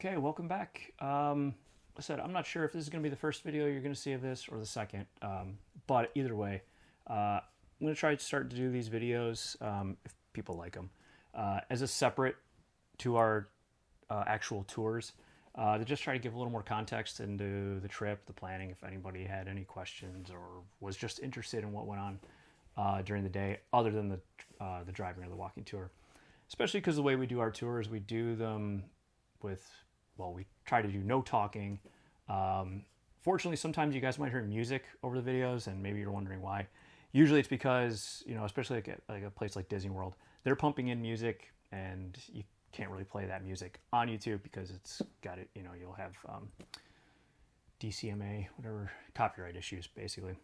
Okay, welcome back. I said I'm not sure if this is going to be the first video you're going to see of this or the second, but either way, I'm going to try to start to do these videos if people like them as a separate to our actual tours to just try to give a little more context into the trip, the planning. If anybody had any questions or was just interested in what went on during the day, other than the driving or the walking tour, especially because the way we do our tours, we do them with, well, we try to do no talking. Fortunately, sometimes you guys might hear music over the videos, and maybe you're wondering why. Usually it's because, especially like a place like Disney World, they're pumping in music, and you can't really play that music on YouTube because it's got it, you'll have DCMA, whatever, copyright issues, basically.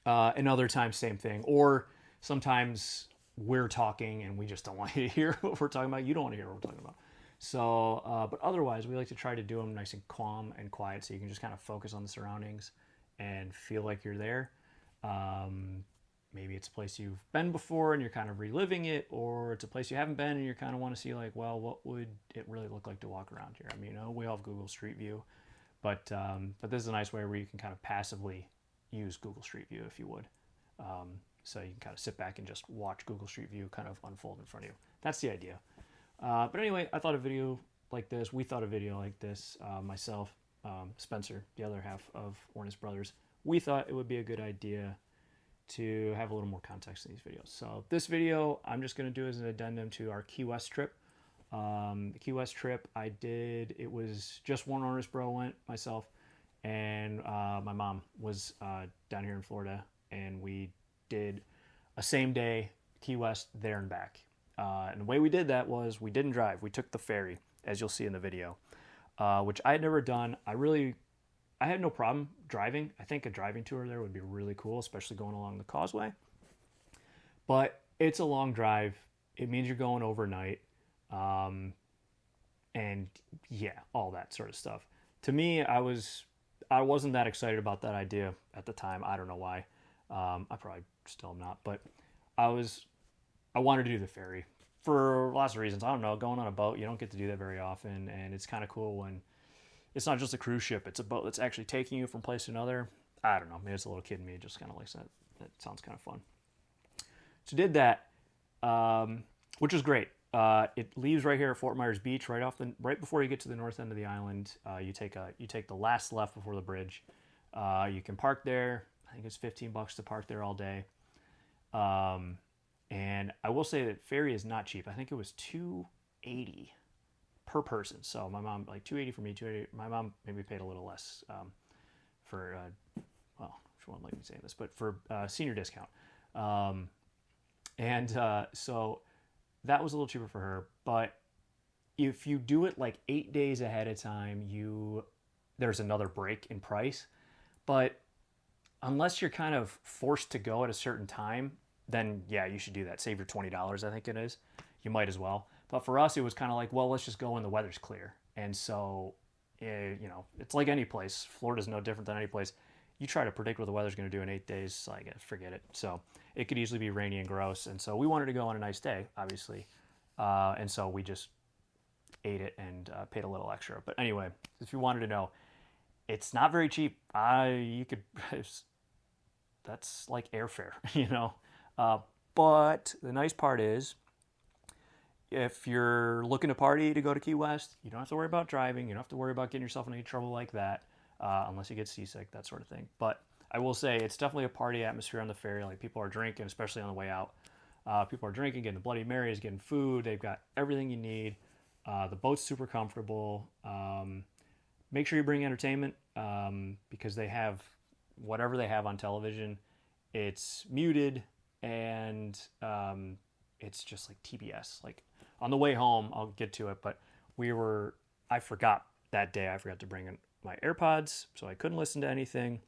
And other times, same thing. Or sometimes we're talking and we just don't want you to hear what we're talking about. You don't want to hear what we're talking about. So, but otherwise, we like to try to do them nice and calm and quiet so you can just kind of focus on the surroundings and feel like you're there. Maybe it's a place you've been before and you're kind of reliving it, or it's a place you haven't been and you kind of want to see, like, well, what would it really look like to walk around here? I mean, we all have Google Street View, but this is a nice way where you can kind of passively use Google Street View, if you would. So you can kind of sit back and just watch Google Street View kind of unfold in front of you. That's the idea. But anyway, I thought a video like this, we thought a video like this, myself, Spencer, the other half of Ornis Brothers, we thought it would be a good idea to have a little more context in these videos. So this video, I'm just going to do as an addendum to our Key West trip. The Key West trip I did, it was just one Ornis Bro went, myself, and my mom was down here in Florida, and we did a same day Key West there and back. And the way we did that was we didn't drive. We took the ferry, as you'll see in the video, which I had never done. I had no problem driving. I think a driving tour there would be really cool, especially going along the causeway. But it's a long drive. It means you're going overnight. And yeah, all that sort of stuff. To me, I wasn't that excited about that idea at the time. I don't know why. I probably still am not, but I wanted to do the ferry for lots of reasons. I don't know, going on a boat, you don't get to do that very often, and it's kind of cool when it's not just a cruise ship, it's a boat that's actually taking you from place to another. I don't know, maybe it's a little kid in me, just kind of likes that. That sounds kind of fun. So did that, which was great. It leaves right here at Fort Myers Beach, right before you get to the north end of the island. You take the last left before the bridge. You can park there. I think it's $15 to park there all day. And I will say that ferry is not cheap. I think it was $280 per person. So my mom, like $280 for me, $280. My mom maybe paid a little less for, well, she won't like me saying this, but for senior discount. So that was a little cheaper for her. But if you do it like 8 days ahead of time, there's another break in price. But unless you're kind of forced to go at a certain time, then yeah, you should do that. Save your $20, I think it is. You might as well. But for us, it was kind of like, well, let's just go when the weather's clear. And so, it's like any place. Florida's no different than any place. You try to predict what the weather's going to do in 8 days, so I guess forget it. So it could easily be rainy and gross. And so we wanted to go on a nice day, obviously. And so we just ate it and paid a little extra. But anyway, if you wanted to know, it's not very cheap. That's like airfare, but the nice part is, if you're looking to party to go to Key West, you don't have to worry about driving. You don't have to worry about getting yourself in any trouble like that, unless you get seasick, that sort of thing. But I will say it's definitely a party atmosphere on the ferry. Like, people are drinking, especially on the way out. People are drinking, getting Bloody Marys, getting food. They've got everything you need. The boat's super comfortable. Make sure you bring entertainment, because they have whatever they have on television. It's muted, and it's just like TBS. Like, on the way home, I'll get to it, but I forgot that day. I forgot to bring in my AirPods, so I couldn't listen to anything,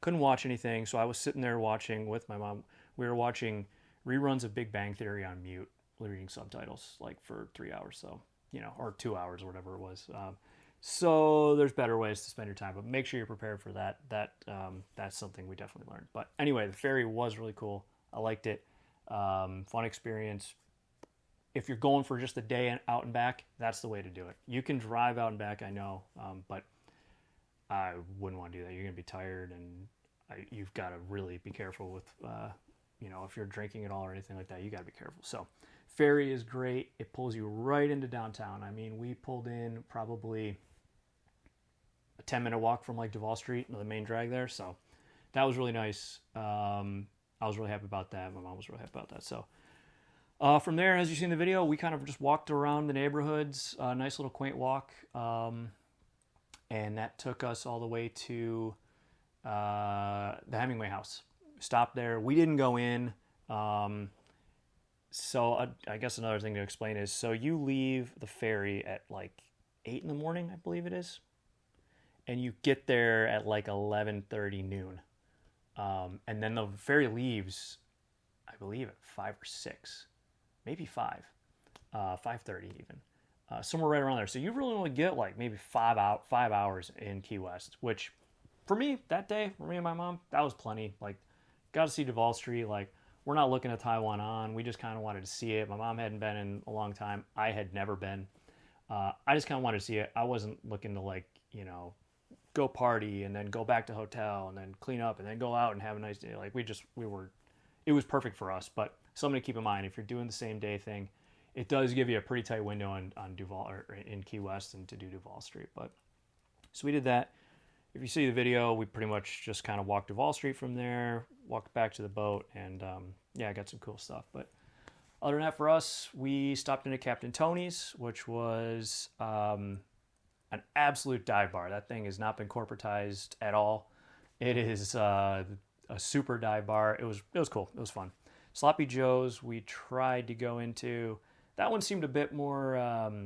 couldn't watch anything. So I was sitting there watching with my mom. We were watching reruns of Big Bang Theory on mute, reading subtitles, like, for 3 hours. So, or 2 hours or whatever it was. So there's better ways to spend your time, but make sure you're prepared for that. That's something we definitely learned. But anyway, the ferry was really cool. I liked it. Fun experience. if you're going for just a day out and back, that's the way to do it. You can drive out and back, I know, but I wouldn't want to do that. You're going to be tired, and you've got to really be careful with, if you're drinking at all or anything like that, you got to be careful. So ferry is great. It pulls you right into downtown. I mean, we pulled in probably a 10-minute walk from like Duval Street, the main drag there. So that was really nice. I was really happy about that. My mom was really happy about that. So from there, as you see in the video, we kind of just walked around the neighborhoods, a nice little quaint walk. And that took us all the way to the Hemingway house. Stopped there. We didn't go in. So I guess another thing to explain is, so you leave the ferry at like 8 in the morning, I believe it is. And you get there at like 11:30 noon. And then the ferry leaves, I believe, at 5 or 6. Maybe 5. 5:30 even. Somewhere right around there. So you really only get like maybe 5 hours in Key West, which for me, that day, for me and my mom, that was plenty. Like, got to see Duval Street. Like, we're not looking at Taiwan on. We just kind of wanted to see it. My mom hadn't been in a long time. I had never been. I just kind of wanted to see it. I wasn't looking to like, go party and then go back to hotel and then clean up and then go out and have a nice day. Like it was perfect for us. But something to keep in mind, if you're doing the same day thing, it does give you a pretty tight window on Duval or in Key West and to do Duval Street. But so we did that. If you see the video, we pretty much just kind of walked Duval Street from there, walked back to the boat, and I got some cool stuff. But other than that, for us, we stopped into Captain Tony's, which was an absolute dive bar. That thing has not been corporatized at all. It is a super dive bar. It was cool. It was fun. Sloppy Joe's, we tried to go into. That one seemed a bit more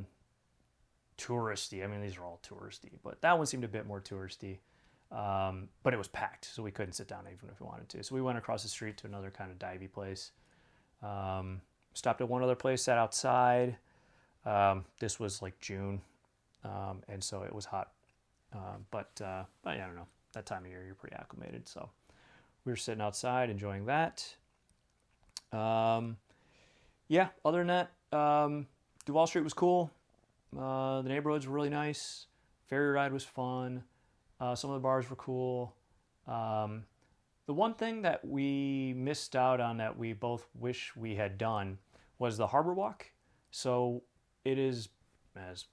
touristy. I mean, these are all touristy, but that one seemed a bit more touristy. But it was packed, so we couldn't sit down even if we wanted to. So we went across the street to another kind of divey place. Stopped at one other place, sat outside. This was like June, and so it was hot. But yeah, I don't know. That time of year, you're pretty acclimated. So we were sitting outside enjoying that. Yeah, other than that, Duval Street was cool. The neighborhoods were really nice. Ferry ride was fun. Some of the bars were cool. The one thing that we missed out on that we both wish we had done was the Harbor Walk. So it is as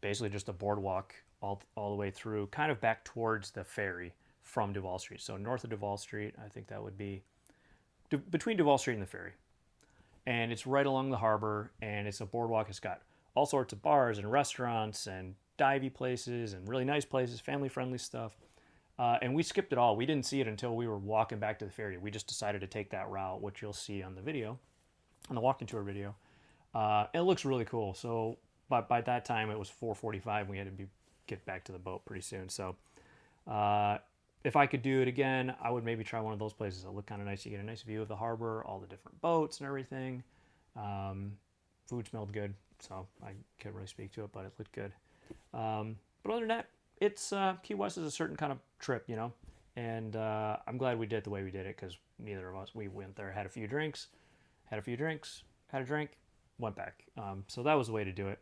basically just a boardwalk all the way through, kind of back towards the ferry from Duval Street. So north of Duval Street, I think that would be between Duval Street and the ferry. And it's right along the harbor, and it's a boardwalk. It's got all sorts of bars and restaurants and divey places and really nice places, family-friendly stuff. And we skipped it all. We didn't see it until we were walking back to the ferry. We just decided to take that route, which you'll see on the video, on the walking tour video. It looks really cool. So by that time, it was 4:45. We had to get back to the boat pretty soon. So if I could do it again, I would maybe try one of those places. It looked kind of nice. You get a nice view of the harbor, all the different boats and everything. Food smelled good, so I can't really speak to it, but it looked good. But other than that, it's Key West is a certain kind of trip, and I'm glad we did it the way we did it, because neither of us, we went there, had a drinks, had a drink, went back. So that was the way to do it.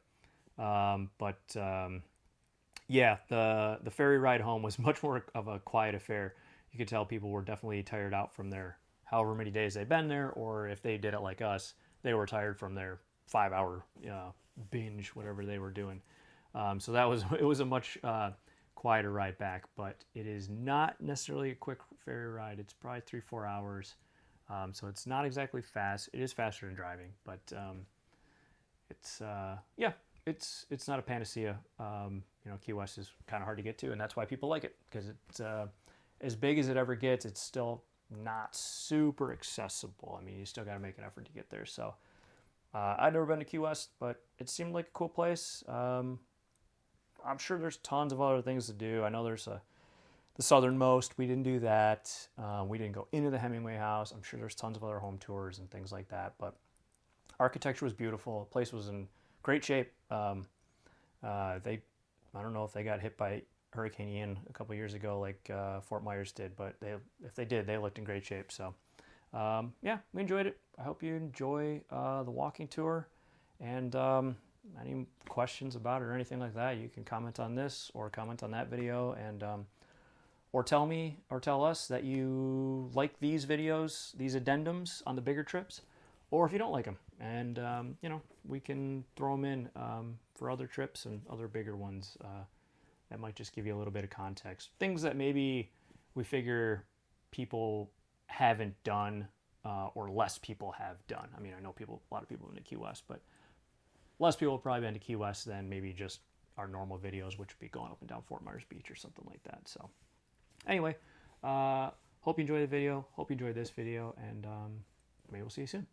Yeah, the ferry ride home was much more of a quiet affair. You could tell people were definitely tired out from their however many days they'd been there, or if they did it like us, they were tired from their 5-hour binge, whatever they were doing. So it was a much quieter ride back, but it is not necessarily a quick ferry ride. It's probably 3-4 hours. So it's not exactly fast. It is faster than driving, but it's not a panacea. Key West is kind of hard to get to, and that's why people like it, because it's as big as it ever gets. It's still not super accessible. I mean, you still got to make an effort to get there. So I've never been to Key West, but it seemed like a cool place. I'm sure there's tons of other things to do. I know there's the southernmost. We didn't do that. We didn't go into the Hemingway house. I'm sure there's tons of other home tours and things like that. But architecture was beautiful. The place was in great shape. I don't know if they got hit by Hurricane Ian a couple years ago like Fort Myers did, but if they did, they looked in great shape. So, yeah, we enjoyed it. I hope you enjoy the walking tour. And any questions about it or anything like that, you can comment on this or comment on that video, and or tell me or tell us that you like these videos, these addendums on the bigger trips, or if you don't like them, and we can throw them in for other trips and other bigger ones. That might just give you a little bit of context, things that maybe we figure people haven't done, or less people have done. I mean, I know a lot of people have been to Key West, but less people have probably been to Key West than maybe just our normal videos, which would be going up and down Fort Myers Beach or something like that. So anyway, hope you enjoyed the video. Hope you enjoyed this video, and maybe we'll see you soon.